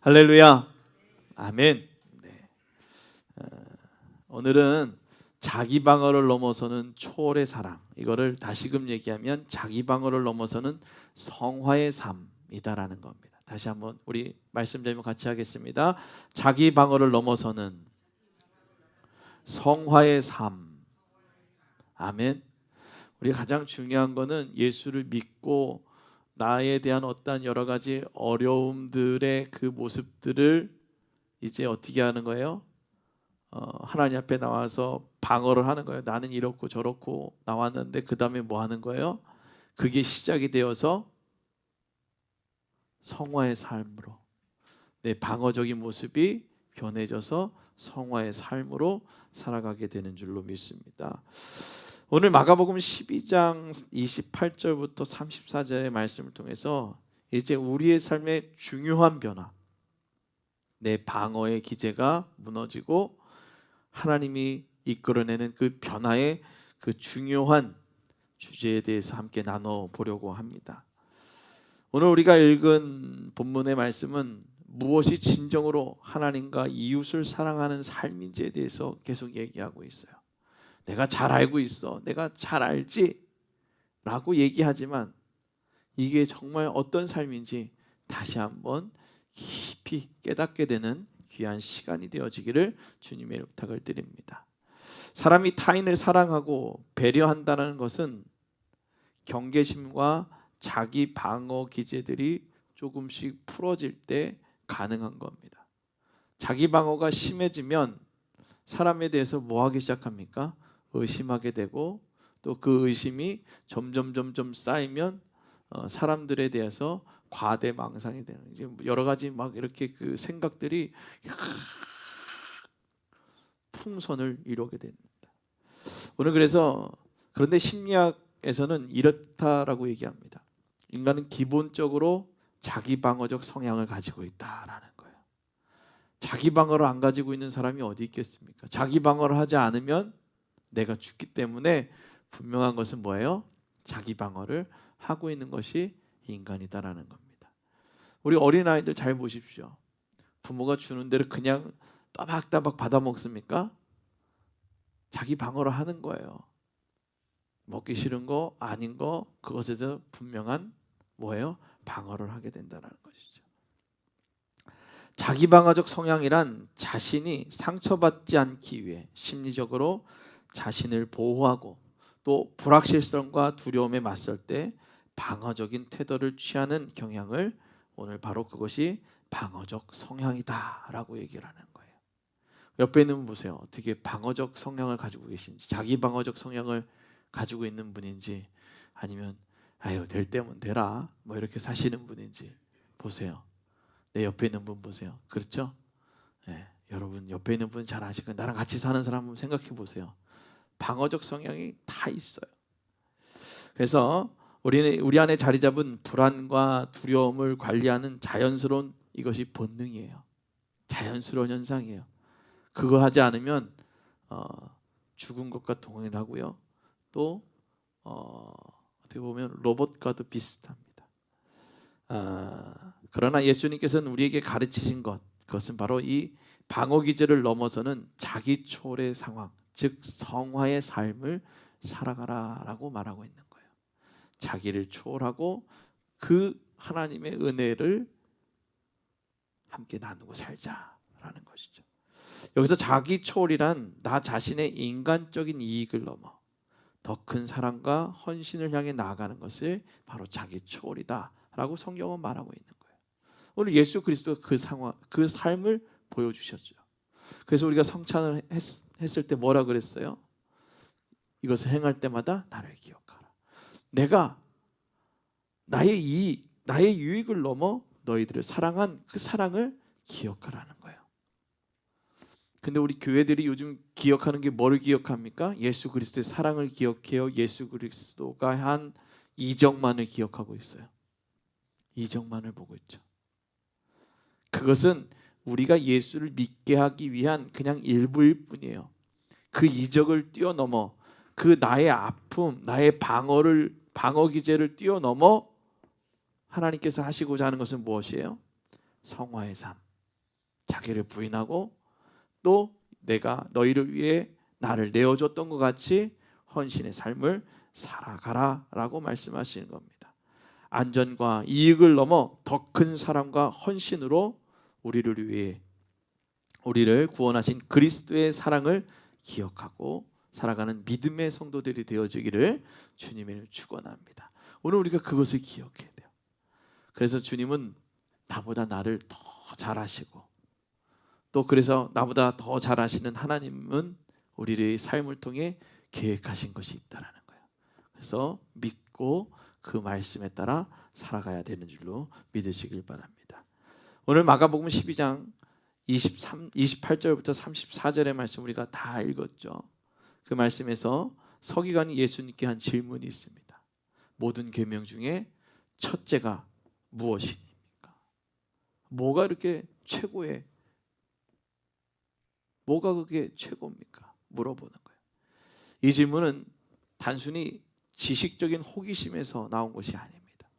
할렐루야. 아멘. 네. 오늘은 자기 방어를 넘어서는 초월의 사랑, 이거를 다시금 얘기하면 자기 방어를 넘어서는 성화의 삶이다라는 겁니다. 다시 한번 우리 말씀 제목 같이 하겠습니다. 자기 방어를 넘어서는 성화의 삶. 아멘. 우리 가장 중요한 거는 예수를 믿고 나에 대한 어떠한 여러 가지 어려움들의 그 모습들을 이제 어떻게 하는 거예요? 하나님 앞에 나와서 방어를 하는 거예요. 나는 이렇고 저렇고 나왔는데 그 다음에 뭐 하는 거예요? 그게 시작이 되어서 성화의 삶으로, 내 방어적인 모습이 변해져서 성화의 삶으로 살아가게 되는 줄로 믿습니다. 오늘 마가복음 12장 28절부터 34절의 말씀을 통해서 이제 우리의 삶의 중요한 변화, 내 방어의 기제가 무너지고 하나님이 이끌어내는 그 변화의 그 중요한 주제에 대해서 함께 나눠보려고 합니다. 오늘 우리가 읽은 본문의 말씀은 무엇이 진정으로 하나님과 이웃을 사랑하는 삶인지에 대해서 계속 얘기하고 있어요. 내가 잘 알고 있어, 내가 잘 알지 라고 얘기하지만 이게 정말 어떤 삶인지 다시 한번 깊이 깨닫게 되는 귀한 시간이 되어지기를 주님의 부탁을 드립니다. 사람이 타인을 사랑하고 배려한다는 것은 경계심과 자기 방어 기제들이 조금씩 풀어질 때 가능한 겁니다. 자기 방어가 심해지면 사람에 대해서 뭐 하기 시작합니까? 의심하게 되고, 또 그 의심이 점점 쌓이면 사람들에 대해서 과대망상이 되는, 여러 가지 막 이렇게 그 생각들이 풍선을 이루게 됩니다. 오늘 그래서 그런데 심리학에서는 이렇다라고 얘기합니다. 인간은 기본적으로 자기 방어적 성향을 가지고 있다라는 거예요. 자기 방어를 안 가지고 있는 사람이 어디 있겠습니까? 자기 방어를 하지 않으면 내가 죽기 때문에 분명한 것은 뭐예요? 자기 방어를 하고 있는 것이 인간이다라는 겁니다. 우리 어린아이들 잘 보십시오. 부모가 주는 대로 그냥 따박따박 받아 먹습니까? 자기 방어를 하는 거예요. 먹기 싫은 거 아닌 거 그것에 대해서 분명한 뭐예요? 방어를 하게 된다는 것이죠. 자기 방어적 성향이란 자신이 상처받지 않기 위해 심리적으로 자신을 보호하고 또 불확실성과 두려움에 맞설 때 방어적인 태도를 취하는 경향을, 오늘 바로 그것이 방어적 성향이다라고 얘기를 하는 거예요. 옆에 있는 분 보세요. 어떻게 방어적 성향을 가지고 계신지, 자기 방어적 성향을 가지고 있는 분인지, 아니면 아유 될 때면 되라 뭐 이렇게 사시는 분인지 보세요. 내 옆에 있는 분 보세요. 그렇죠? 네, 여러분 옆에 있는 분 잘 아시고 나랑 같이 사는 사람 한번 생각해 보세요. 방어적 성향이 다 있어요. 그래서 우리 안에 자리 잡은 불안과 두려움을 관리하는 자연스러운, 이것이 본능이에요. 자연스러운 현상이에요. 그거 하지 않으면 죽은 것과 동일하고요. 또 어떻게 보면 로봇과도 비슷합니다. 그러나 예수님께서는 우리에게 가르치신 것, 그것은 바로 이 방어 기제를 넘어서는 자기 초월의 상황, 즉 성화의 삶을 살아가라라고 말하고 있는 거예요. 자기를 초월하고 그 하나님의 은혜를 함께 나누고 살자라는 것이죠. 여기서 자기 초월이란 나 자신의 인간적인 이익을 넘어 더 큰 사랑과 헌신을 향해 나아가는 것을 바로 자기 초월이다라고 성경은 말하고 있는 거예요. 오늘 예수 그리스도가 그 상황, 그 삶을 보여주셨죠. 그래서 우리가 성찬을 했을 때 뭐라 그랬어요? 이것을 행할 때마다 나를 기억하라. 내가 나의 유익을 넘어 너희들을 사랑한 그 사랑을 기억하라는 거예요. 근데 우리 교회들이 요즘 기억하는 게 뭐를 기억합니까? 예수 그리스도의 사랑을 기억해요. 예수 그리스도가 한 이적만을 기억하고 있어요. 이적만을 보고 있죠. 그것은 우리가 예수를 믿게 하기 위한 그냥 일부일 뿐이에요. 그 이적을 뛰어넘어, 그 나의 아픔, 나의 방어 기제를 뛰어넘어 하나님께서 하시고자 하는 것은 무엇이에요? 성화의 삶, 자기를 부인하고 또 내가 너희를 위해 나를 내어줬던 것 같이 헌신의 삶을 살아가라 라고 말씀하시는 겁니다. 안전과 이익을 넘어 더 큰 사랑과 헌신으로 우리를 위해 우리를 구원하신 그리스도의 사랑을 기억하고 살아가는 믿음의 성도들이 되어지기를 주님을 축원합니다. 오늘 우리가 그것을 기억해야 돼요. 그래서 주님은 나보다 나를 더 잘하시고 또 그래서 나보다 더 잘하시는 하나님은 우리의 삶을 통해 계획하신 것이 있다라는 거예요. 그래서 믿고 그 말씀에 따라 살아가야 되는 줄로 믿으시길 바랍니다. 오늘 마가복음 12장 28절부터 34절의 말씀 우리가 다 읽었죠. 그 말씀에서 서기관이 예수님께 한 질문이 있습니다. 모든 계명 중에 첫째가 무엇입니까? 뭐가 이렇게 최고의 뭐가 그게 최고입니까? 물어보는 거예요. 이 질문은 단순히 지식적인 호기심에서 나온 것이 아닙니다.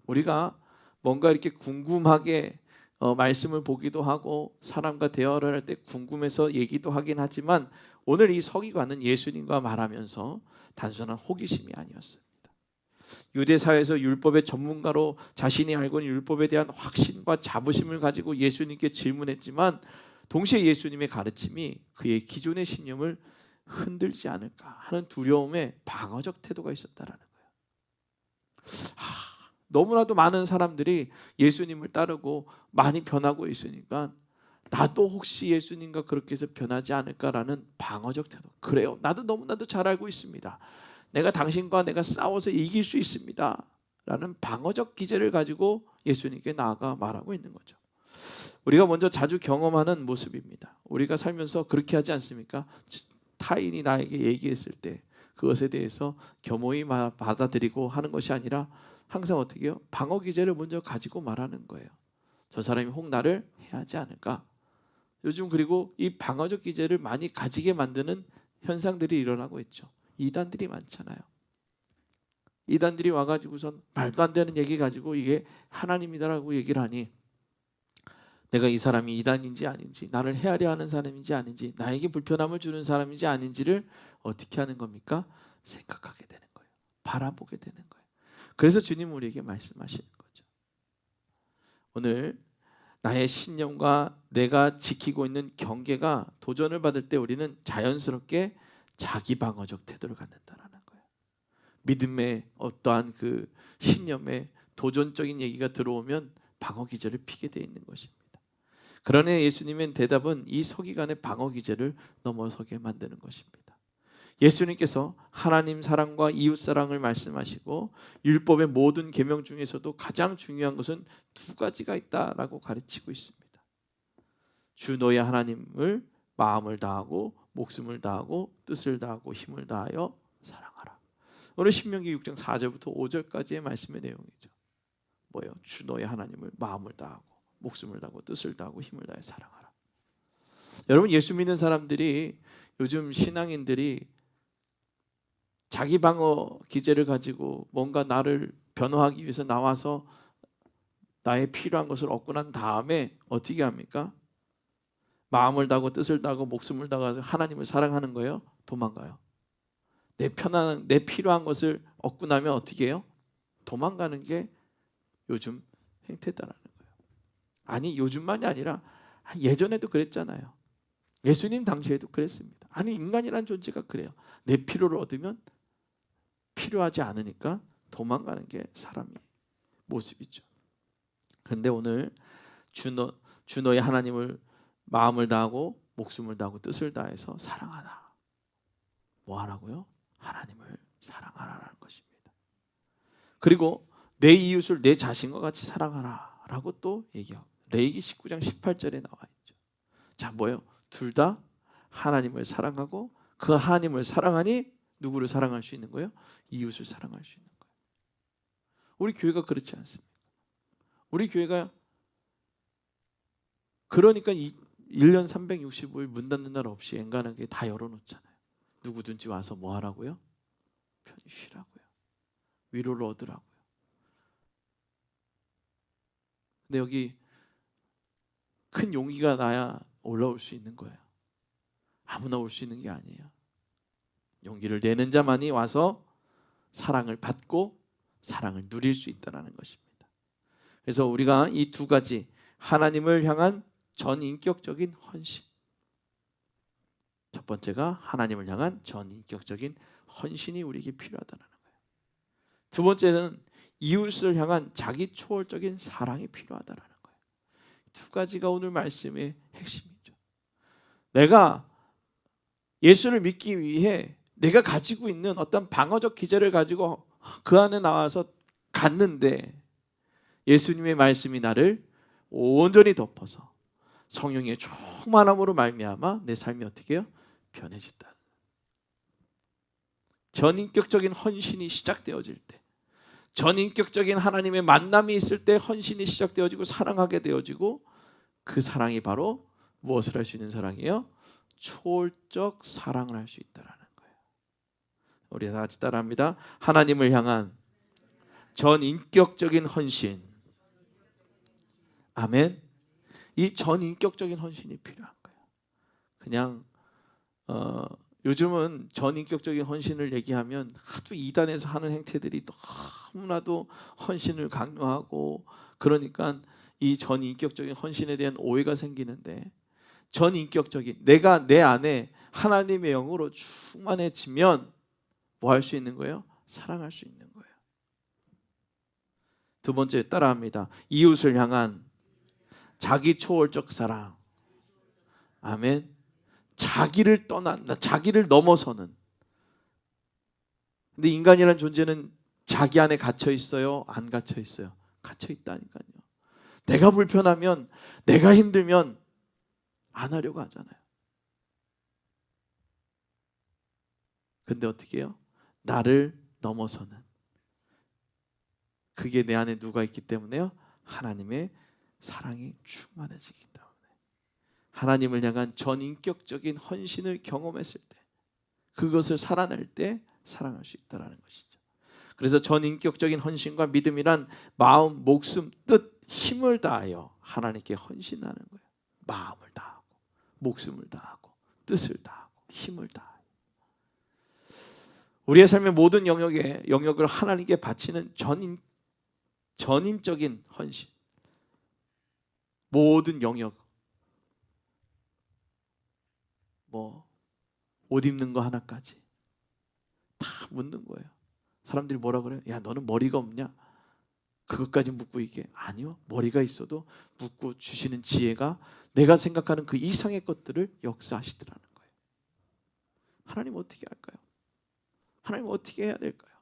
우리가 뭔가 이렇게 궁금하게 말씀을 보기도 하고 사람과 대화를 할 때 궁금해서 얘기도 하긴 하지만 오늘 이 서기관은 예수님과 말하면서 단순한 호기심이 아니었습니다. 유대 사회에서 율법의 전문가로 자신이 알고 있는 율법에 대한 확신과 자부심을 가지고 예수님께 질문했지만 동시에 예수님의 가르침이 그의 기존의 신념을 흔들지 않을까 하는 두려움에 방어적 태도가 있었다라는 거예요. 너무나도 많은 사람들이 예수님을 따르고 많이 변하고 있으니까 나도 혹시 예수님과 그렇게 해서 변하지 않을까라는 방어적 태도. 그래요. 나도 너무나도 잘 알고 있습니다. 내가 당신과 내가 싸워서 이길 수 있습니다. 라는 방어적 기제를 가지고 예수님께 나아가 말하고 있는 거죠. 우리가 먼저 자주 경험하는 모습입니다. 우리가 살면서 그렇게 하지 않습니까? 타인이 나에게 얘기했을 때 그것에 대해서 겸허히 받아들이고 하는 것이 아니라 항상 어떻게 해요? 방어 기제를 먼저 가지고 말하는 거예요. 저 사람이 혹 나를 해하지 않을까? 요즘 그리고 이 방어적 기제를 많이 가지게 만드는 현상들이 일어나고 있죠. 이단들이 많잖아요. 이단들이 와가지고선 말도 안 되는 얘기 가지고 이게 하나님이다라고 얘기를 하니 내가 이 사람이 이단인지 아닌지, 나를 헤아려 하는 사람인지 아닌지, 나에게 불편함을 주는 사람인지 아닌지를 어떻게 하는 겁니까? 생각하게 되는 거예요. 바라보게 되는 거예요. 그래서 주님 우리에게 말씀하시는 거죠. 오늘 나의 신념과 내가 지키고 있는 경계가 도전을 받을 때 우리는 자연스럽게 자기 방어적 태도를 갖는다라는 거예요. 믿음의 어떠한 그 신념에 도전적인 얘기가 들어오면 방어 기제를 피게 돼 있는 것입니다. 그러나 예수님의 대답은 이 서기관의 방어 기제를 넘어서게 만드는 것입니다. 예수님께서 하나님 사랑과 이웃 사랑을 말씀하시고 율법의 모든 계명 중에서도 가장 중요한 것은 두 가지가 있다라고 가르치고 있습니다. 주 너의 하나님을 마음을 다하고 목숨을 다하고 뜻을 다하고 힘을 다하여 사랑하라. 오늘 신명기 6장 4절부터 5절까지의 말씀의 내용이죠. 뭐예요? 주 너의 하나님을 마음을 다하고 목숨을 다하고 뜻을 다하고 힘을 다해 사랑하라. 여러분, 예수 믿는 사람들이 요즘 신앙인들이 자기 방어 기제를 가지고 뭔가 나를 변호하기 위해서 나와서 나의 필요한 것을 얻고 난 다음에 어떻게 합니까? 마음을 다하고 뜻을 다하고 목숨을 다하고 하나님을 사랑하는 거예요? 도망가요. 내 필요한 것을 얻고 나면 어떻게 해요? 도망가는 게 요즘 행태다라는 거예요. 아니, 요즘만이 아니라 예전에도 그랬잖아요. 예수님 당시에도 그랬습니다. 아니, 인간이란 존재가 그래요. 내 필요를 얻으면 필요하지 않으니까 도망가는 게 사람의 모습이죠. 그런데 오늘 주 너의 하나님을 마음을 다하고 목숨을 다하고 뜻을 다해서 사랑하라. 뭐 하라고요? 하나님을 사랑하라는 것입니다. 그리고 내 이웃을 내 자신과 같이 사랑하라 라고 또 얘기하고 레위기 19장 18절에 나와 있죠. 자, 뭐예요? 둘 다 하나님을 사랑하고 그 하나님을 사랑하니 누구를 사랑할 수 있는 거예요? 이웃을 사랑할 수 있는 거예요. 우리 교회가 그렇지 않습니까? 우리 교회가 그러니까 1년 365일 문 닫는 날 없이 엔간하게 다 열어놓잖아요. 누구든지 와서 뭐 하라고요? 편히 쉬라고요. 위로를 얻으라고요. 근데 여기 큰 용기가 나야 올라올 수 있는 거예요. 아무나 올 수 있는 게 아니에요. 용기를 내는 자만이 와서 사랑을 받고 사랑을 누릴 수 있다는 것입니다. 그래서 우리가 이 두 가지, 하나님을 향한 전인격적인 헌신, 첫 번째가 하나님을 향한 전인격적인 헌신이 우리에게 필요하다는 거예요. 두 번째는 이웃을 향한 자기 초월적인 사랑이 필요하다는 거예요. 두 가지가 오늘 말씀의 핵심이죠. 내가 예수를 믿기 위해 내가 가지고 있는 어떤 방어적 기제를 가지고 그 안에 나와서 갔는데 예수님의 말씀이 나를 온전히 덮어서 성령의 충만함으로 말미암아 내 삶이 어떻게 해요? 변해진다. 전인격적인 헌신이 시작되어질 때, 전인격적인 하나님의 만남이 있을 때 헌신이 시작되어지고 사랑하게 되어지고, 그 사랑이 바로 무엇을 할 수 있는 사랑이에요? 초월적 사랑을 할 수 있다는 거예요. 우리 다 같이 따라합니다. 하나님을 향한 전인격적인 헌신. 아멘. 이 전인격적인 헌신이 필요한 거예요. 그냥 요즘은 전인격적인 헌신을 얘기하면 하도 이단에서 하는 행태들이 너무나도 헌신을 강요하고, 그러니까 이 전인격적인 헌신에 대한 오해가 생기는데, 전인격적인, 내가 내 안에 하나님의 영으로 충만해지면 뭐 할 수 있는 거예요? 사랑할 수 있는 거예요. 두 번째 따라합니다. 이웃을 향한 자기 초월적 사랑. 아멘. 자기를 자기를 넘어서는. 근데 인간이라는 존재는 자기 안에 갇혀 있어요? 안 갇혀 있어요? 갇혀 있다니까요. 내가 불편하면, 내가 힘들면 안 하려고 하잖아요. 근데 어떻게 해요? 나를 넘어서는, 그게 내 안에 누가 있기 때문에요? 하나님의 사랑이 충만해지기 때문에. 하나님을 향한 전인격적인 헌신을 경험했을 때, 그것을 살아낼 때 사랑할 수 있다는 것이죠. 그래서 전인격적인 헌신과 믿음이란 마음, 목숨, 뜻, 힘을 다하여 하나님께 헌신하는 거예요. 마음을 다하고, 목숨을 다하고, 뜻을 다하고, 힘을 다하여 우리의 삶의 모든 영역을 하나님께 바치는 전인적인 헌신. 모든 영역, 옷 입는 거 하나까지 다 묻는 거예요. 사람들이 뭐라 그래요? 야, 너는 머리가 없냐? 그것까지 묻고 이게 아니요. 머리가 있어도 묻고 주시는 지혜가 내가 생각하는 그 이상의 것들을 역사하시더라는 거예요. 하나님 어떻게 할까요? 하나님 어떻게 해야 될까요?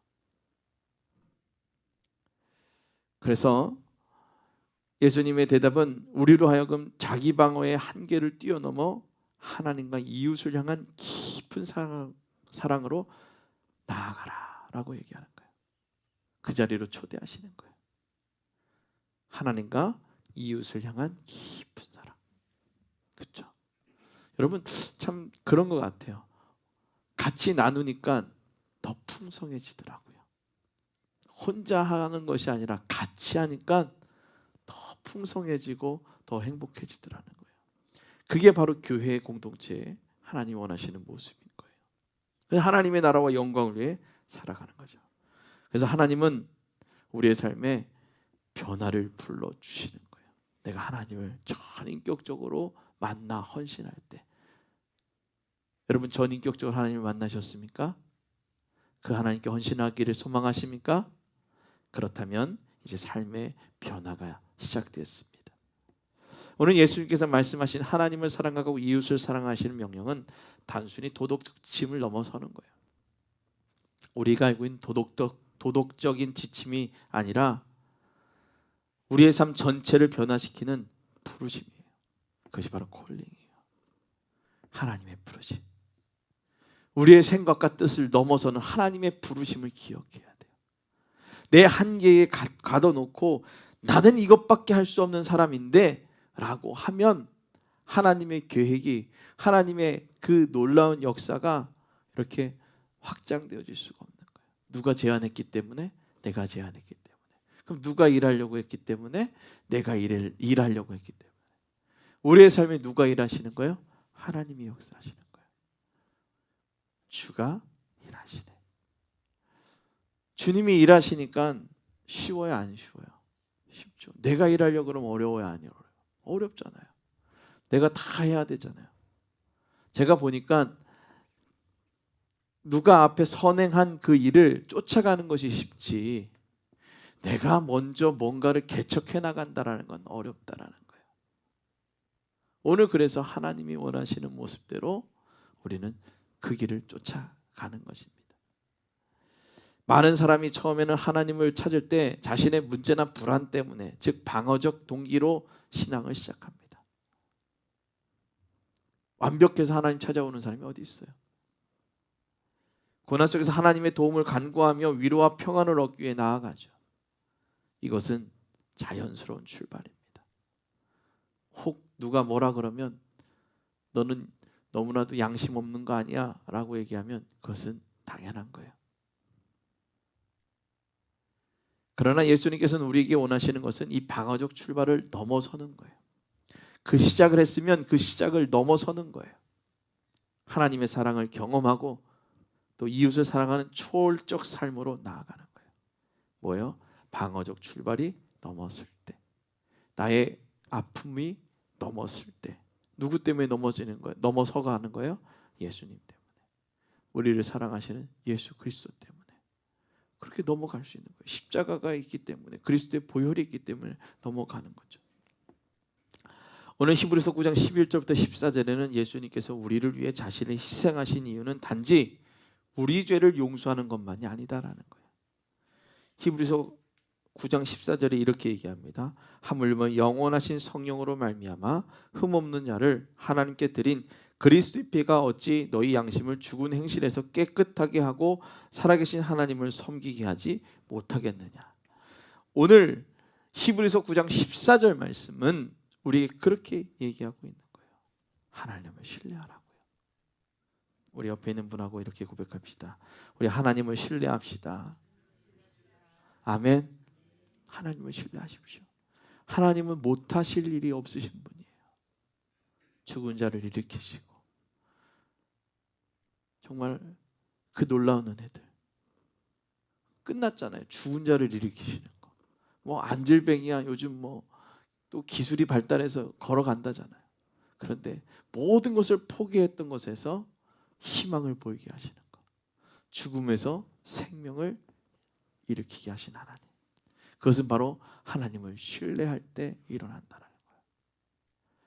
그래서 예수님의 대답은 우리로 하여금 자기 방어의 한계를 뛰어넘어 하나님과 이웃을 향한 깊은 사랑으로 나아가라 라고 얘기하는 거예요. 그 자리로 초대하시는 거예요. 하나님과 이웃을 향한 깊은 사랑. 그렇죠? 여러분 참 그런 것 같아요. 같이 나누니까 더 풍성해지더라고요. 혼자 하는 것이 아니라 같이 하니까 더 풍성해지고 더 행복해지더라는 거예요. 그게 바로 교회의 공동체에 하나님 원하시는 모습인 거예요. 그래서 하나님의 나라와 영광을 위해 살아가는 거죠. 그래서 하나님은 우리의 삶에 변화를 불러주시는 거예요. 내가 하나님을 전인격적으로 만나 헌신할 때. 여러분 전인격적으로 하나님을 만나셨습니까? 그 하나님께 헌신하기를 소망하십니까? 그렇다면 이제 삶의 변화가 시작되었습니다. 오늘 예수님께서 말씀하신 하나님을 사랑하고 이웃을 사랑하시는 명령은 단순히 도덕적 지침을 넘어서는 거예요. 우리가 알고 있는 도덕적인 지침이 아니라 우리의 삶 전체를 변화시키는 부르심이에요. 그것이 바로 콜링이에요. 하나님의 부르심. 우리의 생각과 뜻을 넘어서는 하나님의 부르심을 기억해야 돼요. 내 한계에 가둬놓고 나는 이것밖에 할 수 없는 사람인데 라고 하면 하나님의 계획이, 하나님의 그 놀라운 역사가 이렇게 확장되어질 수가 없는 거예요. 누가 제안했기 때문에? 내가 제안했기 때문에. 그럼 누가 일하려고 했기 때문에? 내가 일하려고 했기 때문에. 우리의 삶에 누가 일하시는 거예요? 하나님이 역사하시는 거예요. 주가 일하시네. 주님이 일하시니까 쉬워요, 안 쉬워요? 쉽죠. 내가 일하려고 그러면 어려워요, 안 어려워요? 어렵잖아요. 내가 다 해야 되잖아요. 제가 보니까 누가 앞에 선행한 그 일을 쫓아가는 것이 쉽지, 내가 먼저 뭔가를 개척해 나간다라는 건 어렵다라는 거예요. 오늘 그래서 하나님이 원하시는 모습대로 우리는 그 길을 쫓아가는 것입니다. 많은 사람이 처음에는 하나님을 찾을 때 자신의 문제나 불안 때문에, 즉 방어적 동기로 신앙을 시작합니다. 완벽해서 하나님 찾아오는 사람이 어디 있어요? 고난 속에서 하나님의 도움을 간구하며 위로와 평안을 얻기 위해 나아가죠. 이것은 자연스러운 출발입니다. 혹 누가 뭐라 그러면 너는 너무나도 양심 없는 거 아니야? 라고 얘기하면 그것은 당연한 거예요. 그러나 예수님께서는 우리에게 원하시는 것은 이 방어적 출발을 넘어서는 거예요. 그 시작을 했으면 그 시작을 넘어서는 거예요. 하나님의 사랑을 경험하고 또 이웃을 사랑하는 초월적 삶으로 나아가는 거예요. 뭐예요? 방어적 출발이 넘었을 때, 나의 아픔이 넘었을 때. 누구 때문에 넘어지는 거예요? 넘어서가는 거예요? 예수님 때문에. 우리를 사랑하시는 예수 그리스도 때문에. 그렇게 넘어갈 수 있는 거예요. 십자가가 있기 때문에, 그리스도의 보혈이 있기 때문에 넘어가는 거죠. 오늘 히브리서 9장 11절부터 14절에는 예수님께서 우리를 위해 자신을 희생하신 이유는 단지 우리 죄를 용서하는 것만이 아니다라는 거예요. 히브리서 9장 14절에 이렇게 얘기합니다. 하물며 영원하신 성령으로 말미암아 흠없는 자를 하나님께 드린 그리스도의 피가 어찌 너희 양심을 죽은 행실에서 깨끗하게 하고 살아계신 하나님을 섬기게 하지 못하겠느냐. 오늘 히브리서 9장 14절 말씀은 우리에게 그렇게 얘기하고 있는 거예요. 하나님을 신뢰하라고요. 우리 옆에 있는 분하고 이렇게 고백합시다. 우리 하나님을 신뢰합시다. 아멘. 하나님을 신뢰하십시오. 하나님은 못하실 일이 없으신 분이에요. 죽은 자를 일으키시고, 정말 그 놀라운 은혜들 끝났잖아요. 죽은 자를 일으키시는 거. 뭐 안질뱅이야 요즘 뭐 또 기술이 발달해서 걸어간다잖아요. 그런데 모든 것을 포기했던 것에서 희망을 보이게 하시는 거. 죽음에서 생명을 일으키게 하신 하나님. 그것은 바로 하나님을 신뢰할 때 일어난다는 거예요.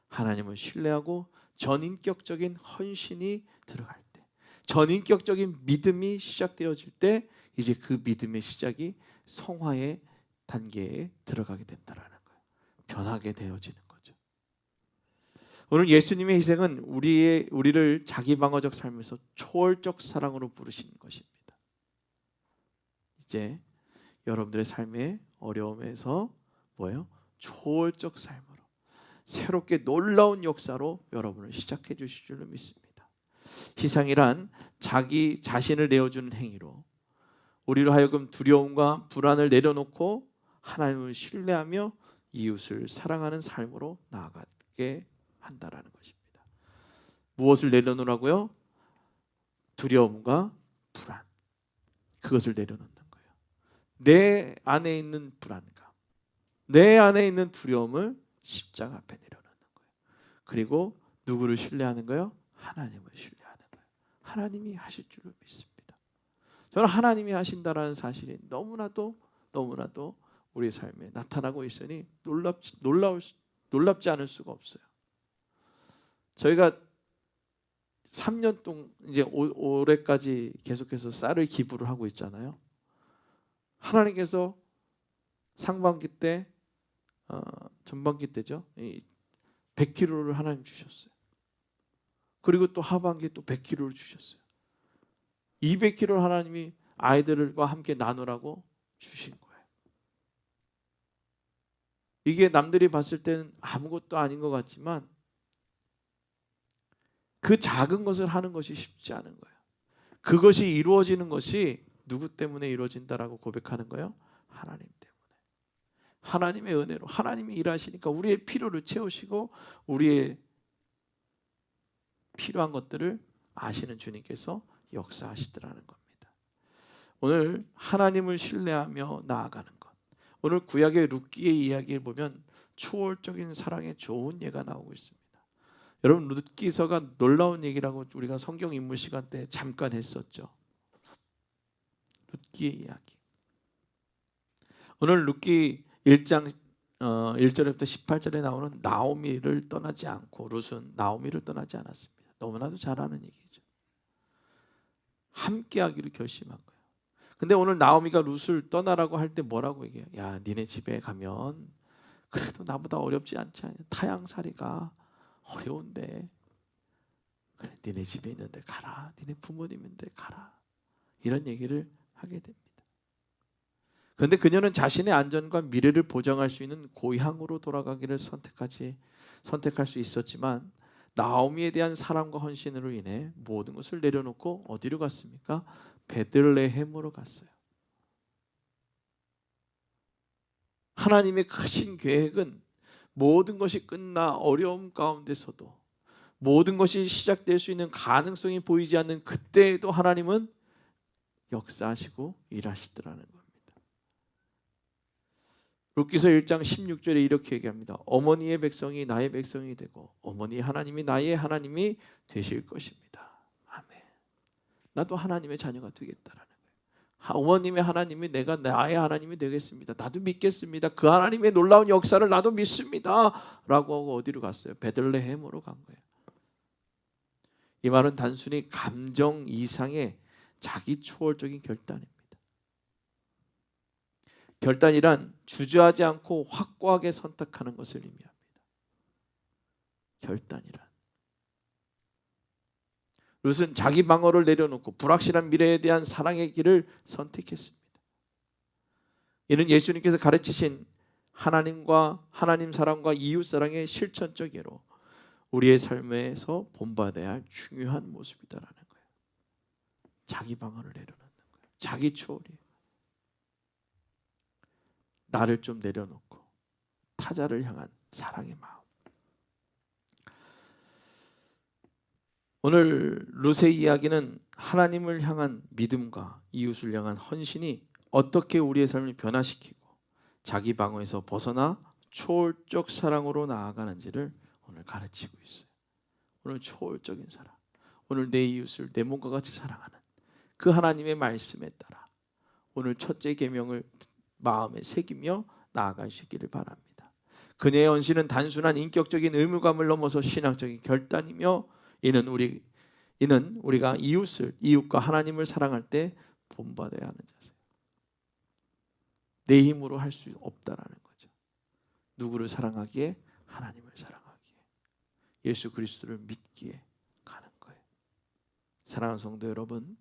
하나님을 신뢰하고 전인격적인 헌신이 들어갈 때, 전인격적인 믿음이 시작되어질 때, 이제 그 믿음의 시작이 성화의 단계에 들어가게 된다는 거예요. 변하게 되어지는 거죠. 오늘 예수님의 희생은 우리를 자기 방어적 삶에서 초월적 사랑으로 부르시는 것입니다. 이제 여러분들의 삶의 어려움에서 뭐예요? 초월적 삶으로, 새롭게 놀라운 역사로 여러분을 시작해 주실 줄로 믿습니다. 희생이란 자기 자신을 내어주는 행위로 우리로 하여금 두려움과 불안을 내려놓고 하나님을 신뢰하며 이웃을 사랑하는 삶으로 나아가게 한다라는 것입니다. 무엇을 내려놓으라고요? 두려움과 불안. 그것을 내려놓는 거예요. 내 안에 있는 불안감, 내 안에 있는 두려움을 십자가 앞에 내려놓는 거예요. 그리고 누구를 신뢰하는 거예요? 하나님을 신뢰하는 거예요. 하나님이 하실 줄로 믿습니다. 저는 하나님이 하신다라는 사실이 너무나도 우리 삶에 나타나고 있으니 놀랍지 않을 수가 없어요. 저희가 3년 동안 이제 올해까지 계속해서 쌀을 기부를 하고 있잖아요. 하나님께서 상반기 때, 전반기 때죠. 100kg를 하나님 주셨어요. 그리고 또 하반기에 또 100kg를 주셨어요. 200kg를 하나님이 아이들과 함께 나누라고 주신 거예요. 이게 남들이 봤을 때는 아무것도 아닌 것 같지만 그 작은 것을 하는 것이 쉽지 않은 거예요. 그것이 이루어지는 것이 누구 때문에 이루어진다라고 고백하는 거예요? 하나님 때문에. 하나님의 은혜로 하나님이 일하시니까 우리의 필요를 채우시고 우리의 필요한 것들을 아시는 주님께서 역사하시더라는 겁니다. 오늘 하나님을 신뢰하며 나아가는 것. 오늘 구약의 룻기의 이야기를 보면 초월적인 사랑의 좋은 예가 나오고 있습니다. 여러분, 룻기서가 놀라운 얘기라고 우리가 성경 인물 시간 때 잠깐 했었죠. 룻기의 이야기. 오늘 룻기 1장 1절부터 18절에 나오는 나오미를 떠나지 않고 룻은 나오미를 떠나지 않았습니다. 너무나도 잘 아는 얘기죠. 함께하기로 결심한 거예요. 근데 오늘 나오미가 룻을 떠나라고 할 때 뭐라고 얘기해요? 야, 니네 집에 가면 그래도 나보다 어렵지 않지 않냐? 타향살이가 어려운데 그래, 니네 집에 있는데 가라. 니네 부모님 있는데 가라. 이런 얘기를 하게 됩니다. 그런데 그녀는 자신의 안전과 미래를 보장할 수 있는 고향으로 돌아가기를 선택할 수 있었지만 나오미에 대한 사랑과 헌신으로 인해 모든 것을 내려놓고 어디로 갔습니까? 베들레헴으로 갔어요. 하나님의 크신 계획은 모든 것이 끝나 어려움 가운데서도 모든 것이 시작될 수 있는 가능성이 보이지 않는 그때에도 하나님은 역사하시고 일하시더라는 겁니다. 룻기서 1장 16절에 이렇게 얘기합니다. 어머니의 백성이 나의 백성이 되고 어머니 하나님이 나의 하나님이 되실 것입니다. 아멘. 나도 하나님의 자녀가 되겠다라는 거예요. 어머님의 하나님이 내가 나의 하나님이 되겠습니다. 나도 믿겠습니다. 그 하나님의 놀라운 역사를 나도 믿습니다. 라고 하고 어디로 갔어요? 베들레헴으로 간 거예요. 이 말은 단순히 감정 이상의 자기 초월적인 결단입니다. 결단이란 주저하지 않고 확고하게 선택하는 것을 의미합니다. 결단이란. 룻은 자기 방어를 내려놓고 불확실한 미래에 대한 사랑의 길을 선택했습니다. 이는 예수님께서 가르치신 하나님과 하나님 사랑과 이웃 사랑의 실천적 예로 우리의 삶에서 본받아야 할 중요한 모습이다라는 거예요. 자기 방어를 내려놓는 거예요. 자기 초월이에요. 나를 좀 내려놓고 타자를 향한 사랑의 마음. 오늘 룻의 이야기는 하나님을 향한 믿음과 이웃을 향한 헌신이 어떻게 우리의 삶을 변화시키고 자기 방어에서 벗어나 초월적 사랑으로 나아가는지를 오늘 가르치고 있어요. 오늘 초월적인 사랑, 오늘 내 이웃을 내 몸과 같이 사랑하는 그 하나님의 말씀에 따라 오늘 첫째 계명을 마음에 새기며 나아가시기를 바랍니다. 그녀의 헌신은 단순한 인격적인 의무감을 넘어서 신앙적인 결단이며 이는 우리가 이웃과 하나님을 사랑할 때 본받아야 하는 자세예요. 내 힘으로 할 수 없다라는 거죠. 누구를 사랑하기에? 하나님을 사랑하기에, 예수 그리스도를 믿기에 가는 거예요. 사랑하는 성도 여러분,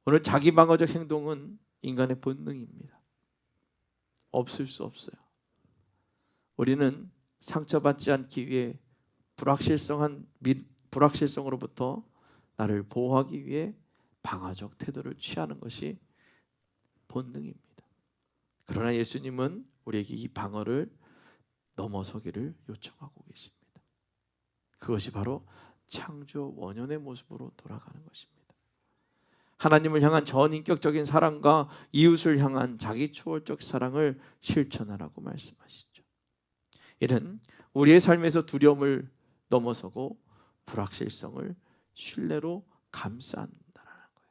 오늘 자기 방어적 행동은 인간의 본능입니다. 없을 수 없어요. 우리는 상처받지 않기 위해 불확실성으로부터 나를 보호하기 위해 방어적 태도를 취하는 것이 본능입니다. 그러나 예수님은 우리에게 이 방어를 넘어서기를 요청하고 계십니다. 그것이 바로 창조 원년의 모습으로 돌아가는 것입니다. 하나님을 향한 전인격적인 사랑과 이웃을 향한 자기 초월적 사랑을 실천하라고 말씀하시죠. 이는 우리의 삶에서 두려움을 넘어서고 불확실성을 신뢰로 감싸는다는 거예요.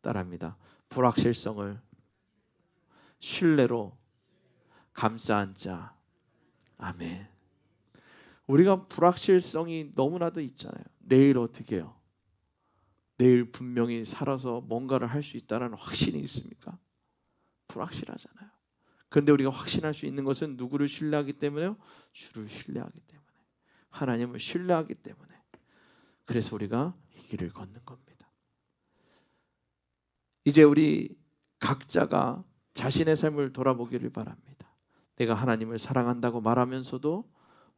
따라합니다. 불확실성을 신뢰로 감싸는 자. 아멘. 우리가 불확실성이 너무나도 있잖아요. 내일 어떻게 해요? 내일 분명히 살아서 뭔가를 할 수 있다는 확신이 있습니까? 불확실하잖아요. 그런데 우리가 확신할 수 있는 것은 누구를 신뢰하기 때문에요? 주를 신뢰하기 때문에, 하나님을 신뢰하기 때문에. 그래서 우리가 이 길을 걷는 겁니다. 이제 우리 각자가 자신의 삶을 돌아보기를 바랍니다. 내가 하나님을 사랑한다고 말하면서도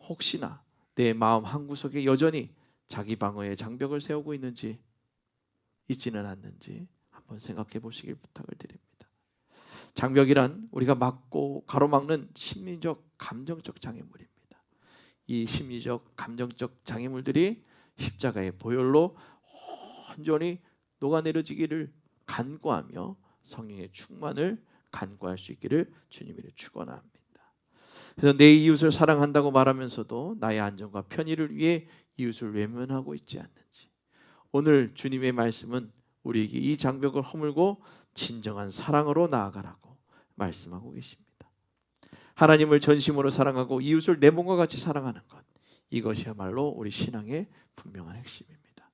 혹시나 내 마음 한구석에 여전히 자기 방어의 장벽을 세우고 있지는 않는지 한번 생각해 보시길 부탁을 드립니다. 장벽이란 우리가 막고 가로막는 심리적 감정적 장애물입니다. 이 심리적 감정적 장애물들이 십자가의 보혈로 온전히 녹아내려지기를 간구하며 성령의 충만을 간구할 수 있기를 주님이 축원합니다. 그래서 내 이웃을 사랑한다고 말하면서도 나의 안전과 편의를 위해 이웃을 외면하고 있지 않는지, 오늘 주님의 말씀은 우리에게 이 장벽을 허물고 진정한 사랑으로 나아가라고 말씀하고 계십니다. 하나님을 전심으로 사랑하고 이웃을 내 몸과 같이 사랑하는 것, 이것이야말로 우리 신앙의 분명한 핵심입니다.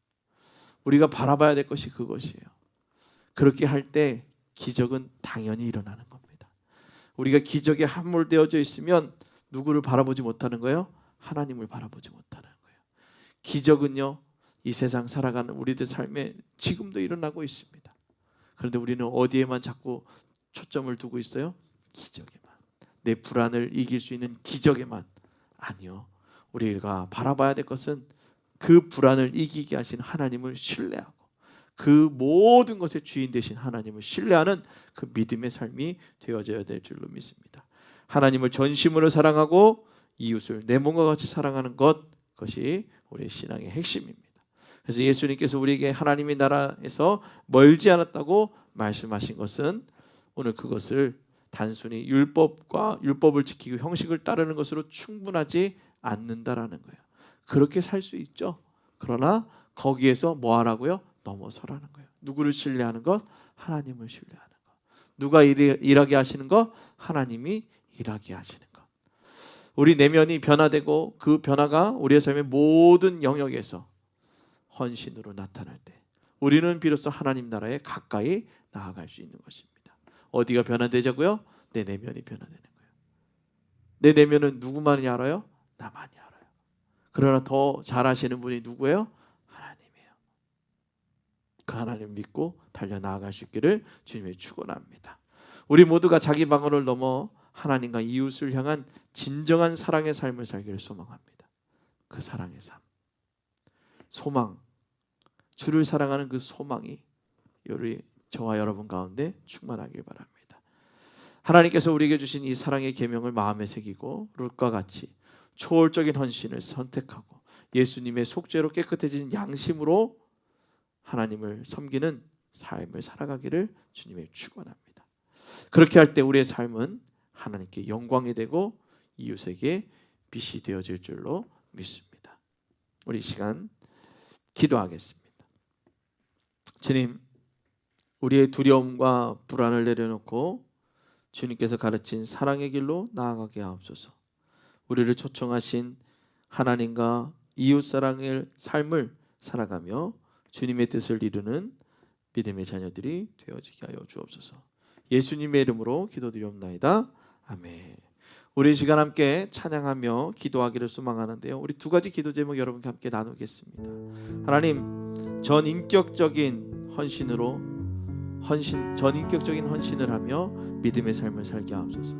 우리가 바라봐야 될 것이 그것이에요. 그렇게 할 때 기적은 당연히 일어나는 겁니다. 우리가 기적에 함몰되어져 있으면 누구를 바라보지 못하는 거예요? 하나님을 바라보지 못하는 거예요. 기적은요, 이 세상 살아가는 우리들 삶에 지금도 일어나고 있습니다. 그런데 우리는 어디에만 자꾸 초점을 두고 있어요? 기적에만. 내 불안을 이길 수 있는 기적에만. 아니요, 우리가 바라봐야 될 것은 그 불안을 이기게 하신 하나님을 신뢰하고 그 모든 것의 주인 되신 하나님을 신뢰하는 그 믿음의 삶이 되어져야 될 줄로 믿습니다. 하나님을 전심으로 사랑하고 이웃을 내 몸과 같이 사랑하는 것, 그것이 우리의 신앙의 핵심입니다. 그래서 예수님께서 우리에게 하나님의 나라에서 멀지 않았다고 말씀하신 것은 오늘 그것을 단순히 율법을 지키고 형식을 따르는 것으로 충분하지 않는다라는 거예요. 그렇게 살 수 있죠. 그러나 거기에서 뭐 하라고요? 넘어서라는 거예요. 누구를 신뢰하는 것? 하나님을 신뢰하는 것. 누가 일하게 하시는 것? 하나님이 일하게 하시는 것. 우리 내면이 변화되고 그 변화가 우리의 삶의 모든 영역에서 헌신으로 나타날 때 우리는 비로소 하나님 나라에 가까이 나아갈 수 있는 것입니다. 어디가 변화되자고요? 내 내면이 변화되는 거예요. 내 내면은 누구만이 알아요? 나만이 알아요. 그러나 더 잘 아시는 분이 누구예요? 하나님이에요. 그 하나님을 믿고 달려나아갈 수 있기를 주님의 축원합니다. 우리 모두가 자기 방어를 넘어 하나님과 이웃을 향한 진정한 사랑의 삶을 살기를 소망합니다. 그 사랑의 삶, 소망, 주를 사랑하는 그 소망이 저와 여러분 가운데 충만하길 바랍니다. 하나님께서 우리에게 주신 이 사랑의 계명을 마음에 새기고 룻과 같이 초월적인 헌신을 선택하고 예수님의 속죄로 깨끗해진 양심으로 하나님을 섬기는 삶을 살아가기를 주님의 축원합니다. 그렇게 할 때 우리의 삶은 하나님께 영광이 되고 이웃에게 빛이 되어질 줄로 믿습니다. 우리 시간 기도하겠습니다. 주님, 우리의 두려움과 불안을 내려놓고 주님께서 가르친 사랑의 길로 나아가게 하옵소서. 우리를 초청하신 하나님과 이웃 사랑의 삶을 살아가며 주님의 뜻을 이루는 믿음의 자녀들이 되어지게 하여 주옵소서. 예수님의 이름으로 기도드리옵나이다. 아멘. 우리 시간 함께 찬양하며 기도하기를 소망하는데요. 우리 두 가지 기도 제목 여러분과 함께 나누겠습니다. 하나님, 전인격적인 헌신을 하며 믿음의 삶을 살게 하옵소서.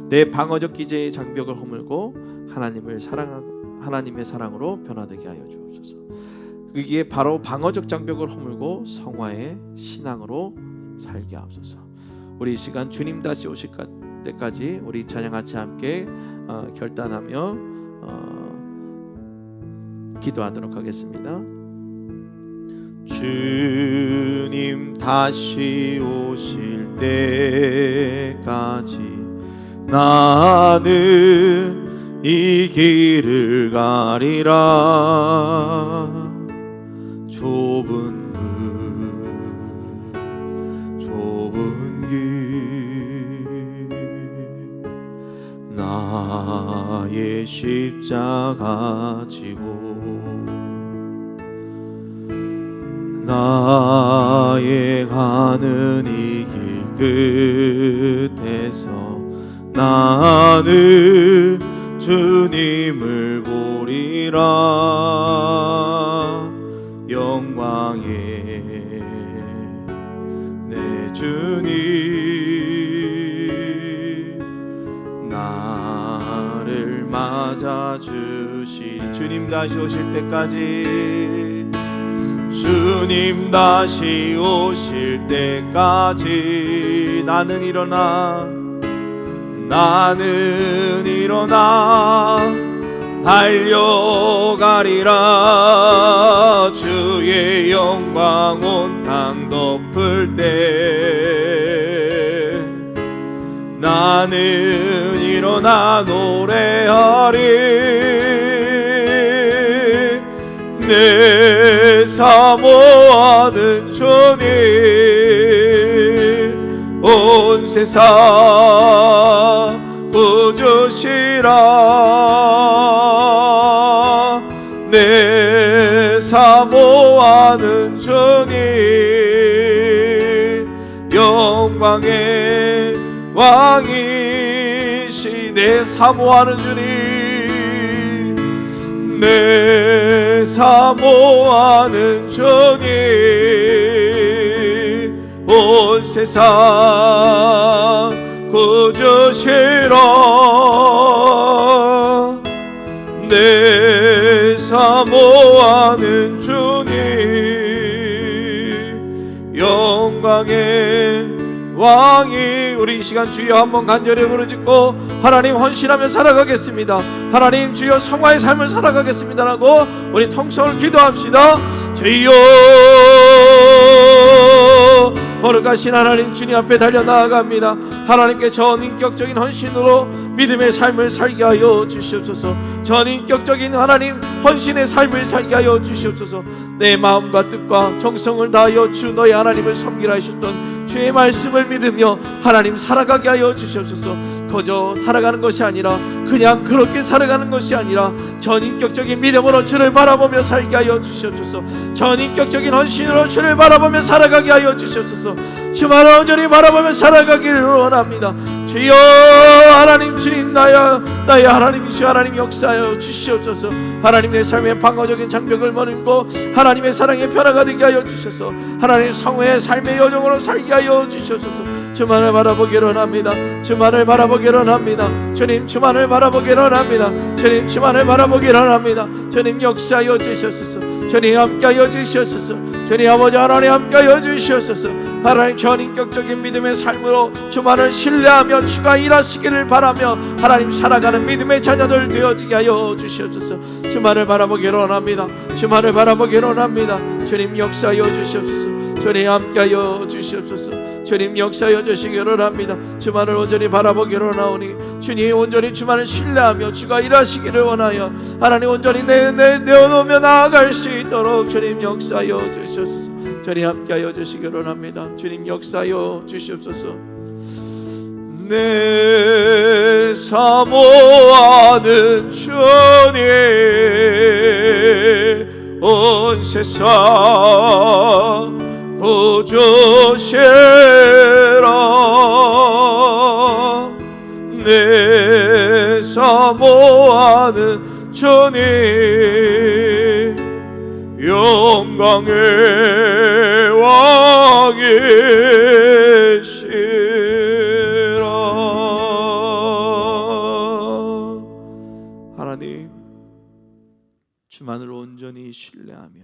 내 방어적 기제의 장벽을 허물고 하나님의 사랑으로 변화되게 하여 주옵소서. 그게 바로 방어적 장벽을 허물고 성화의 신앙으로 살게 하옵소서. 우리 이 시간 주님 다시 오실 때까지 우리 찬양 같이 함께 결단하며 기도하도록 하겠습니다. 주님 다시 오실 때까지 나는 이 길을 가리라. 좁은 길 나의 십자가 지고 나의 가는 이 길 끝에서 나는 주님을 보리라. 영광의 내 주님 나를 맞아주시. 주님 다시 오실 때까지, 주님 다시 오실 때까지 나는 일어나 달려가리라. 주의 영광 온 땅 덮을 때 나는 일어나 노래하리. 내 사모하는 주님 온 세상 구주시라. 내 사모하는 주님 영광의 왕이시. 내 사모하는 주님 내 사모하는 주님 온 세상 구주시라. 내 사모하는 주님 영광의 왕이. 우리 이 시간 주여 한번 간절히 부르짖고 하나님 헌신하며 살아가겠습니다. 하나님 주여 성화의 삶을 살아가겠습니다라고 우리 통성을 기도합시다. 주여 거룩하신 하나님 주님 앞에 달려나아갑니다. 하나님께 전인격적인 헌신으로 믿음의 삶을 살게 하여 주시옵소서. 전인격적인 하나님 헌신의 삶을 살게 하여 주시옵소서. 내 마음과 뜻과 정성을 다하여 주 너의 하나님을 섬기라 하셨던 주의 말씀을 믿으며 하나님 살아가게 하여 주시옵소서. 거저 살아가는 것이 아니라 그냥 그렇게 살아가는 것이 아니라 전인격적인 믿음으로 주를 바라보며 살게 하여 주시옵소서. 전인격적인 헌신으로 주를 바라보며 살아가게 하여 주시옵소서. 주만을 온전히 바라보며 살아가기를 원합니다. 주여 하나님 주님 나의 하나님이시여 하나님 역사하여 주시옵소서. 하나님 내 삶의 방어적인 장벽을 머물고 하나님의 사랑의 변화가 되게 하여 주셔서 하나님 성회의 삶의 여정으로 살게 하여 주시옵소서. 주만을 바라보기를 원합니다. 주만을 바라보기를 원합니다. 주님 주만을 바라보기를 원합니다. 주님 주만을 바라보기를 원합니다. 주님 역사하여 주시옵소서. 주님 함께하여 주시옵소서. 주님 아버지 하나님 함께하여 주시옵소서. 하나님 전인격적인 믿음의 삶으로 주만을 신뢰하며 주가 일하시기를 바라며 하나님 살아가는 믿음의 자녀들 되어지게 하여 주시옵소서. 주만을 바라보기를 원합니다. 주만을 바라보기를 원합니다. 주님 역사하여 주시옵소서. 주님 함께하여 주시옵소서. 주님 역사하여 주시기를 합니다. 주만을 온전히 바라보기를 원하오니 주님 온전히 주만을 신뢰하며 주가 일하시기를 원하여 하나님 온전히 내어놓으며 나아갈 수 있도록 주님 역사하여 주시옵소서. 주님 함께하여 주시기를 원합니다. 주님 역사하여 주시옵소서. 내 사모하는 주님 온 세상 구주시라. 내 사모하는 주님 영광의 왕이시라. 하나님 주만을 온전히 신뢰하며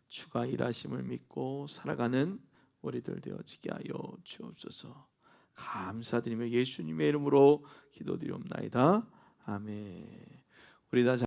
주가 일하심을 믿고 살아가는 우리들 되어지게 하여 주옵소서. 감사드리며 예수님의 이름으로 기도드리옵나이다. 아멘. 우리 다